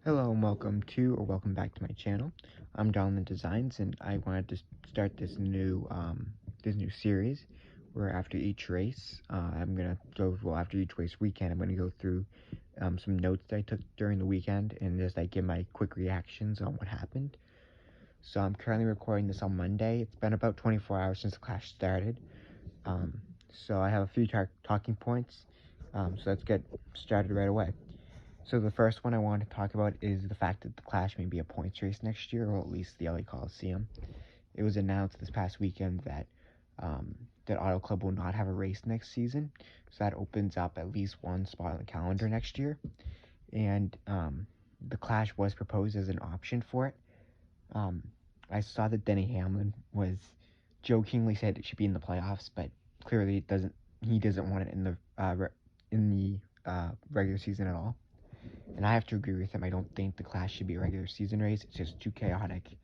Hello and welcome back to my channel. I'm Donald Designs, and I wanted to start this new series where after each race, after each race weekend, I'm gonna go through some notes that I took during the weekend and just like give my quick reactions on what happened. So I'm currently recording this on Monday. It's been about 24 hours since the clash started. Um, so I have a few talking points. So let's get started right away. So the first one I want to talk about is the fact that the Clash may be a points race next year, or at least the LA Coliseum. It was announced this past weekend that Auto Club will not have a race next season, so that opens up at least one spot on the calendar next year. And the Clash was proposed as an option for it. Um, I saw that Denny Hamlin was jokingly said it should be in the playoffs, but clearly it doesn't. He doesn't want it in the regular season at all. And I have to agree with him. I don't think the Clash should be a regular season race. It's just too chaotic.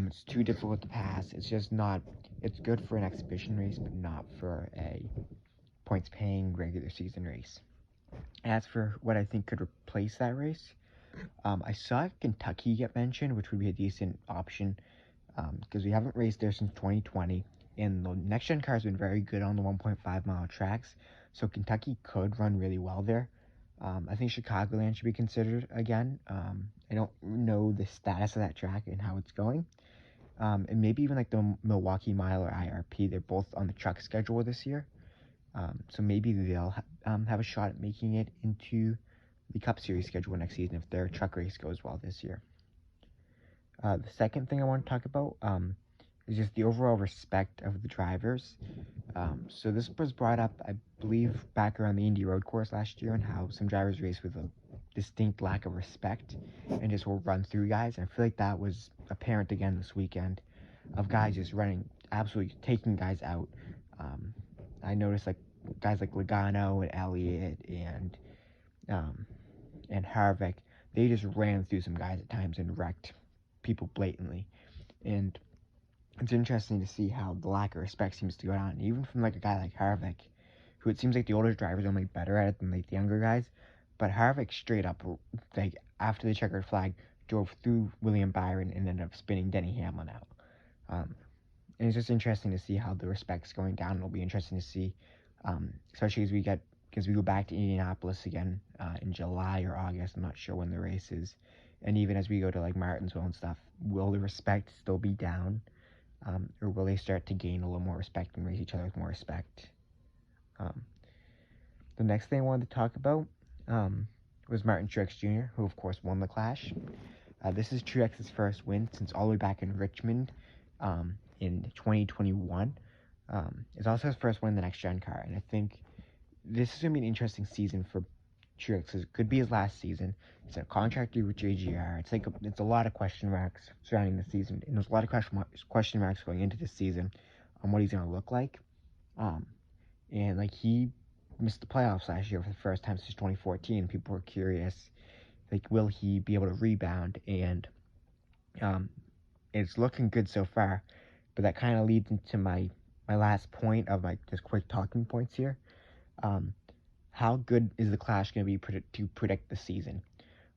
It's too difficult to pass. It's just not. It's good for an exhibition race, but not for a points-paying regular season race. As for what I think could replace that race, I saw Kentucky get mentioned, which would be a decent option because we haven't raced there since 2020, and the next-gen car has been very good on the 1.5-mile tracks, so Kentucky could run really well there. I think Chicagoland should be considered again. I don't know the status of that track and how it's going. And maybe even like the Milwaukee Mile or IRP, they're both on the truck schedule this year. So maybe they'll have a shot at making it into the Cup Series schedule next season if their truck race goes well this year. The second thing I want to talk about is just the overall respect of the drivers. So this was brought up, I believe, back around the Indy Road Course last year, and how some drivers race with a distinct lack of respect and just will run through guys. And I feel like that was apparent again this weekend, of guys just running, absolutely taking guys out. I noticed like guys like Logano and Elliott and Harvick, they just ran through some guys at times and wrecked people blatantly. And it's interesting to see how the lack of respect seems to go down, even from like a guy like Harvick, who it seems like the older drivers are only better at it than like the younger guys. But Harvick straight up, like after the checkered flag, drove through William Byron and ended up spinning Denny Hamlin out. And it's just interesting to see how the respect's going down. It'll be interesting to see, especially because we go back to Indianapolis again in July or August. I'm not sure when the race is, and even as we go to like Martinsville and stuff, will the respect still be down? Or will they start to gain a little more respect and raise each other with more respect? The next thing I wanted to talk about was Martin Truex Jr., who of course won the Clash. This is Truex's first win since all the way back in Richmond in 2021. It's also his first win in the next-gen car, and I think this is going to be an interesting season for Truex, because it could be his last season. It's a contract year with JGR. It's a lot of question marks surrounding the season, and there's a lot of question marks going into this season on what he's going to look like. And like he missed the playoffs last year for the first time since 2014. People were curious, like, will he be able to rebound? And it's looking good so far. But that kind of leads into my last point of my just quick talking points here. How good is the Clash going to be to predict the season?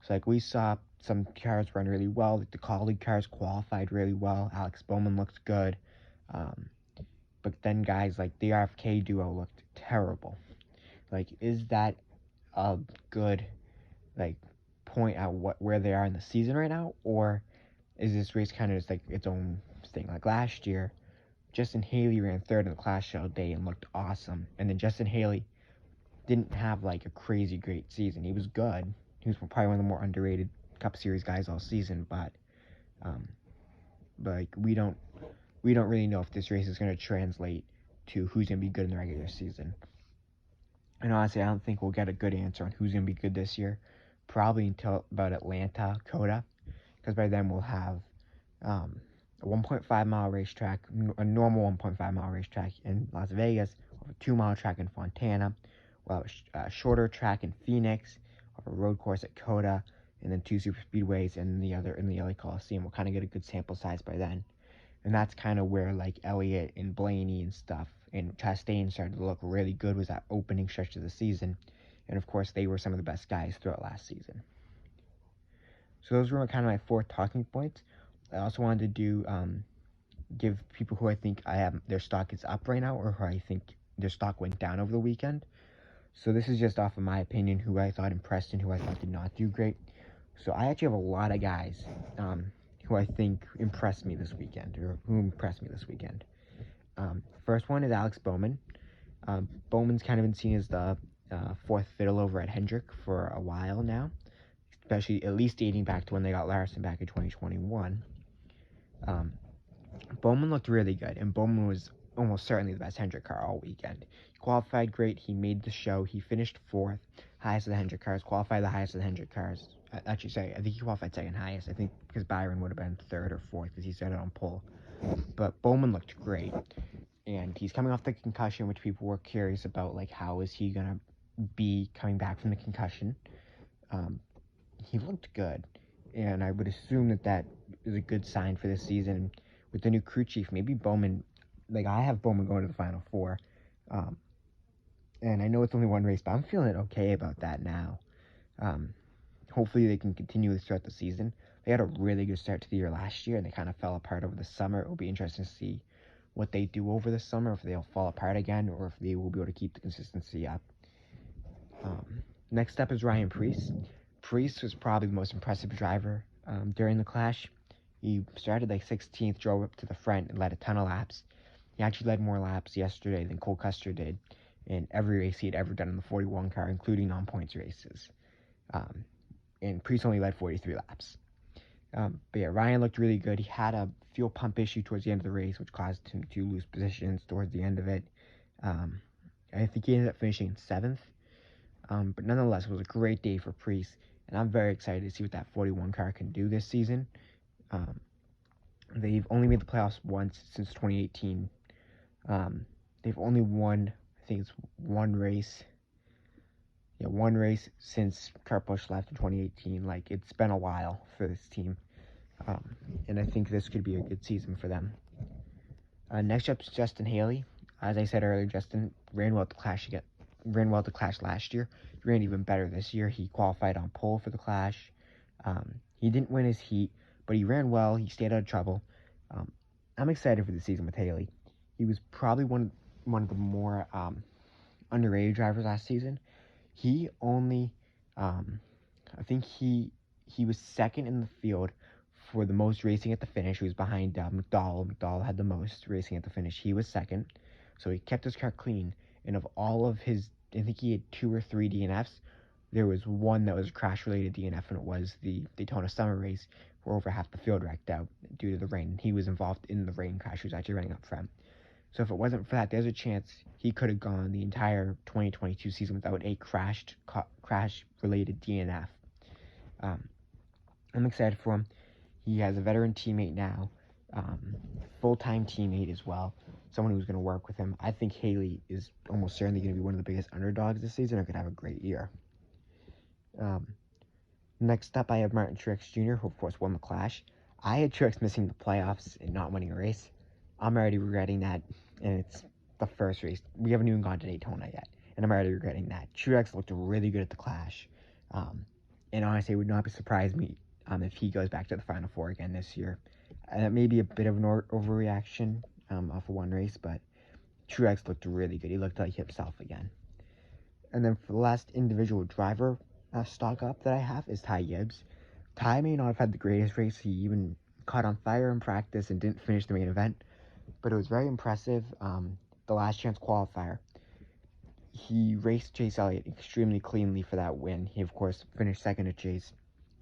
So like we saw some cars run really well. Like the colleague cars qualified really well. Alex Bowman looked good. But then guys like the RFK duo looked terrible. Like, is that a good like point at where they are in the season right now, or is this race kind of just like its own thing? Like last year, Justin Haley ran third in the Clash all day and looked awesome, and then Justin Haley didn't have like a crazy great season. He was good. He was probably one of the more underrated Cup Series guys all season, but like we don't really know if this race is going to translate to who's going to be good in the regular season. And honestly, I don't think we'll get a good answer on who's going to be good this year, probably until about Atlanta, COTA, because by then we'll have a 1.5-mile racetrack, a normal 1.5-mile racetrack in Las Vegas, a 2-mile track in Fontana. We'll have a shorter track in Phoenix, a road course at COTA, and then 2 super speedways and the other in the LA Coliseum. We'll kind of get a good sample size by then. And that's kind of where like Elliott and Blaney and stuff and Chastain started to look really good, was that opening stretch of the season. And of course, they were some of the best guys throughout last season. So those were kind of my 4 talking points. I also wanted to do give people who I think their stock is up right now, or who I think their stock went down over the weekend. So this is just off of my opinion, who I thought impressed and who I thought did not do great. So I actually have a lot of guys who I think impressed me this weekend, or who impressed me this weekend. First one is Alex Bowman. Bowman's kind of been seen as the fourth fiddle over at Hendrick for a while now, especially at least dating back to when they got Larson back in 2021. Bowman looked really good, and Bowman was almost certainly the best Hendrick car all weekend. He qualified great, he made the show, he finished 4th, highest of the Hendrick cars, qualified the highest of the Hendrick cars. Actually, sorry, I think he qualified 2nd highest, I think, because Byron would have been 3rd or 4th, because he started on pole. But Bowman looked great, and he's coming off the concussion, which people were curious about, like, how is he going to be coming back from the concussion. He looked good, and I would assume that is a good sign for this season. With the new crew chief, maybe Bowman, like, I have Bowman going to the Final Four, and I know it's only one race, but I'm feeling okay about that now. Hopefully they can continue this throughout the season. They had a really good start to the year last year, and they kind of fell apart over the summer. It will be interesting to see what they do over the summer, if they'll fall apart again, or if they will be able to keep the consistency up. Next up is Ryan Preece. Preece was probably the most impressive driver during the clash. He started like 16th, drove up to the front, and led a ton of laps. He actually led more laps yesterday than Cole Custer did in every race he had ever done in the 41 car, including non-points races. And Preece only led 43 laps. But yeah, Ryan looked really good. He had a fuel pump issue towards the end of the race, which caused him to lose positions towards the end of it. I think he ended up finishing 7th. But nonetheless, it was a great day for Preece, and I'm very excited to see what that 41 car can do this season. They've only made the playoffs once since 2018. They've only won, I think it's one race since Kurt Busch left in 2018. Like, it's been a while for this team, and I think this could be a good season for them. Next up is Justin Haley. As I said earlier, Justin ran well at the Clash last year. He ran even better this year. He qualified on pole for the Clash. He didn't win his heat, but he ran well. He stayed out of trouble. I'm excited for the season with Haley. He was probably one of the more underrated drivers last season. He only, I think he was 2nd in the field for the most racing at the finish. He was behind McDowell. McDowell had the most racing at the finish. He was 2nd, so he kept his car clean. And of all of his, I think he had 2 or 3 DNFs. There was one that was a crash-related DNF, and it was the Daytona Summer Race, where over half the field wrecked out due to the rain. He was involved in the rain crash. He was actually running up front. So if it wasn't for that, there's a chance he could have gone the entire 2022 season without a crash-related DNF. I'm excited for him. He has a veteran teammate now, full-time teammate as well, someone who's going to work with him. I think Haley is almost certainly going to be one of the biggest underdogs this season, and could have a great year. Next up, I have Martin Truex Jr., who of course won the Clash. I had Truex missing the playoffs and not winning a race. I'm already regretting that, and it's the first race. We haven't even gone to Daytona yet, and I'm already regretting that. Truex looked really good at the Clash, and honestly, it would not surprise me if he goes back to the Final Four again this year. That may be a bit of an overreaction off of one race, but Truex looked really good. He looked like himself again. And then for the last individual driver stock up that I have is Ty Gibbs. Ty may not have had the greatest race. He even caught on fire in practice and didn't finish the main event, but it was very impressive. The last chance qualifier, he raced Chase Elliott extremely cleanly for that win. He, of course, finished 2nd at Chase,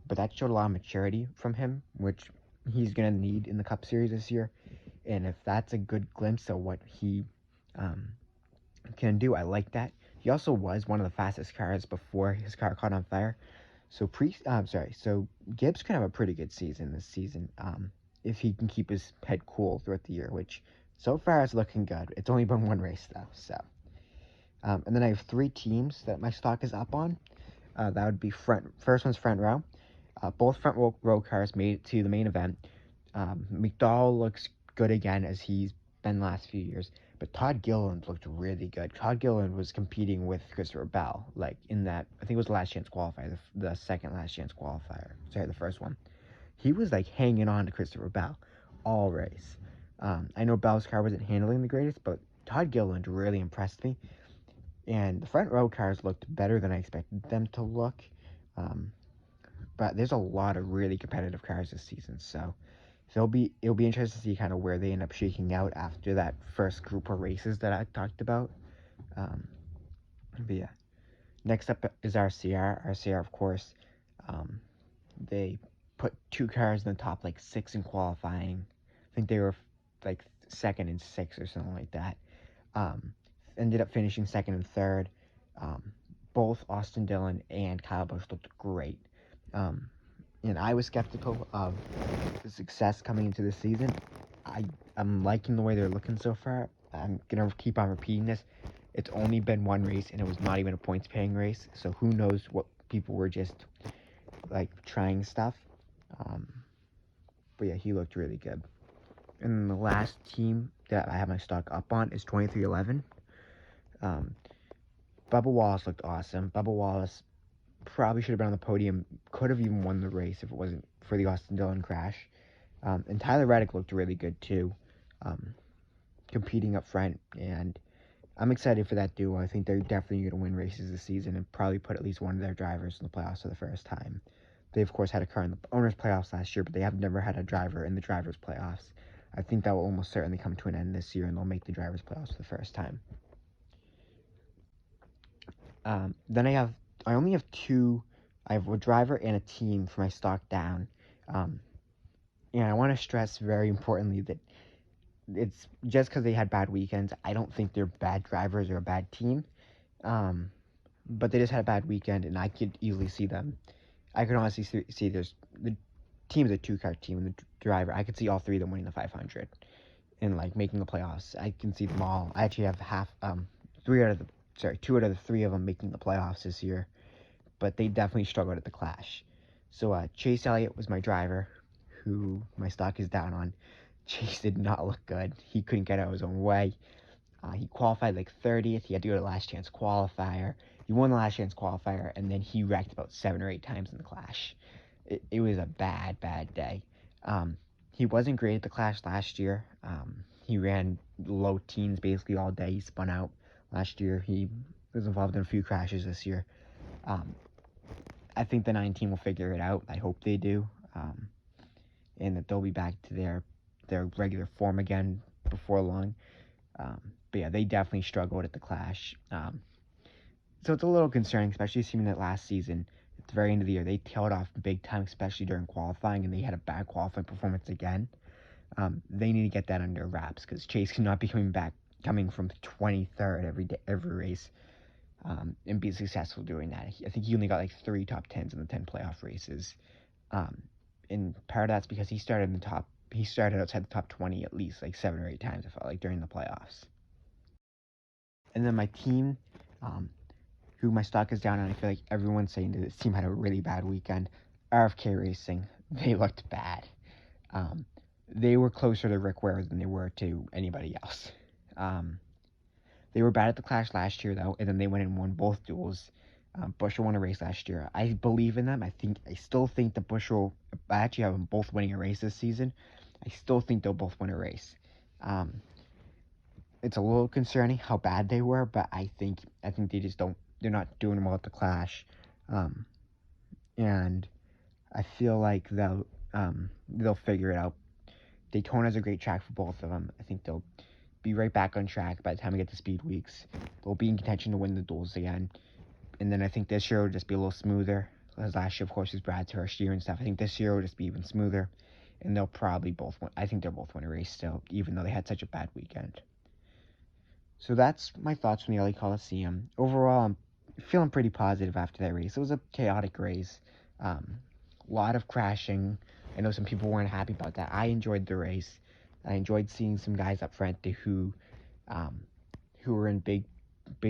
but that showed a lot of maturity from him, which he's going to need in the Cup Series this year. And if that's a good glimpse of what he can do, I like that. He also was one of the fastest cars before his car caught on fire. So Gibbs could have a pretty good season this season if he can keep his head cool throughout the year, which so far is looking good. It's only been one race though. So, and then I have 3 teams that my stock is up on. That would be first one's Front Row. Both front row cars made it to the main event. McDowell looks good again, as he's been the last few years. But Todd Gilliland looked really good. Todd Gilliland was competing with Christopher Bell, like in that, I think it was the last chance qualifier, the second last chance qualifier. Sorry, the first one. He was like hanging on to Christopher Bell all race. I know Bell's car wasn't handling the greatest, but Todd Gilliland really impressed me. And the front row cars looked better than I expected them to look. But there's a lot of really competitive cars this season, so it'll be interesting to see kind of where they end up shaking out after that first group of races that I talked about. But yeah, next up is RCR. RCR, of course, they put two cars in the top like 6 in qualifying. I think they were like second and 6 or something like that. Ended up finishing second and third. Both Austin Dillon and Kyle Busch looked great. And I was skeptical of the success coming into the season. I'm liking the way they're looking so far. I'm going to keep on repeating this. It's only been one race, and it was not even a points-paying race, so who knows what people were just, like, trying stuff. But yeah, he looked really good. And the last team that I have my stock up on is 2311. Bubba Wallace looked awesome. Bubba Wallace probably should have been on the podium, could have even won the race if it wasn't for the Austin Dillon crash. And Tyler Reddick looked really good too, competing up front, and I'm excited for that duo. I think they're definitely going to win races this season and probably put at least one of their drivers in the playoffs for the first time. They, of course, had a car in the owners' playoffs last year, but they have never had a driver in the drivers' playoffs. I think that will almost certainly come to an end this year, and they'll make the drivers' playoffs for the first time. Then I only have two. I have a driver and a team for my stock down. And I want to stress very importantly that it's just because they had bad weekends. I don't think they're bad drivers or a bad team. But they just had a bad weekend, and I could easily see them. I could honestly see there's the team is a two-car team, and the driver, I could see all three of them winning the 500 and like making the playoffs. I can see them all. I actually have two out of the three of them making the playoffs this year, but they definitely struggled at the Clash. So Chase Elliott was my driver, who my stock is down on. Chase did not look good. He couldn't get out of his own way. He qualified like 30th. He had to go to the last chance qualifier. He won the last chance qualifier, and then he wrecked about 7 or 8 times in the Clash. It was a bad day. He wasn't great at the Clash last year. He ran low teens basically all day. He spun out last year. He was involved in a few crashes this year. I think the 9 team will figure it out. I hope they do. And that they'll be back to their regular form again before long. But yeah, they definitely struggled at the Clash. So it's a little concerning, especially seeing that last season, at the very end of the year, they tailed off big time, especially during qualifying, and they had a bad qualifying performance again. They need to get that under wraps, because Chase cannot be coming from 23rd every race, and be successful doing that. I think he only got like 3 top 10s in the 10 playoff races. And part of that's because he started outside the top 20 at least like 7 or 8 times, I felt like, during the playoffs. And then my team, who my stock is down on, I feel like everyone's saying that this team had a really bad weekend. RFK Racing, they looked bad. They were closer to Rick Ware than they were to anybody else. They were bad at the Clash last year, though, and then they went and won both duels. Buescher won a race last year. I believe in them. I still think that Buescher, I actually have them both winning a race this season. I still think they'll both win a race. It's a little concerning how bad they were, but I think they just they're not doing well at the Clash. And I feel like they'll figure it out. Daytona's a great track for both of them. I think they'll be right back on track by the time we get to Speed Weeks. They'll be in contention to win the duels again. And then I think this year will just be a little smoother. As last year, of course, was Brad's first year and stuff. I think this year will just be even smoother. And they'll probably both win. I think they'll both win a race still, even though they had such a bad weekend. So that's my thoughts from the LA Coliseum. Overall, I'm feeling pretty positive after that race. It was a chaotic race. A lot of crashing. I know some people weren't happy about that. I enjoyed the race. I enjoyed seeing some guys up front who were in big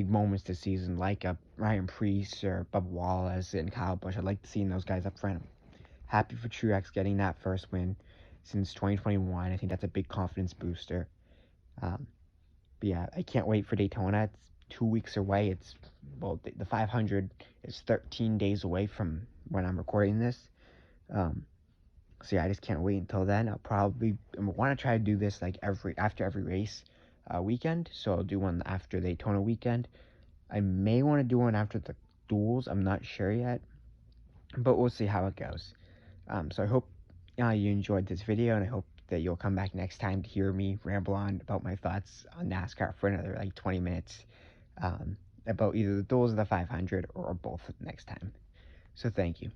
moments this season, like Ryan Preece or Bubba Wallace and Kyle Busch. I like seeing those guys up front. Happy for Truex getting that first win since 2021. I think that's a big confidence booster. But But yeah, I can't wait for Daytona. It's 2 weeks away. It's, well, the 500 is 13 days away from when I'm recording this. So yeah, I just can't wait until then. I want to try to do this like after every race weekend. So I'll do one after the Daytona weekend. I may want to do one after the duels. I'm not sure yet, but we'll see how it goes. So I hope you enjoyed this video, and I hope that you'll come back next time to hear me ramble on about my thoughts on NASCAR for another like 20 minutes about either the duels or the 500 or both next time. So thank you.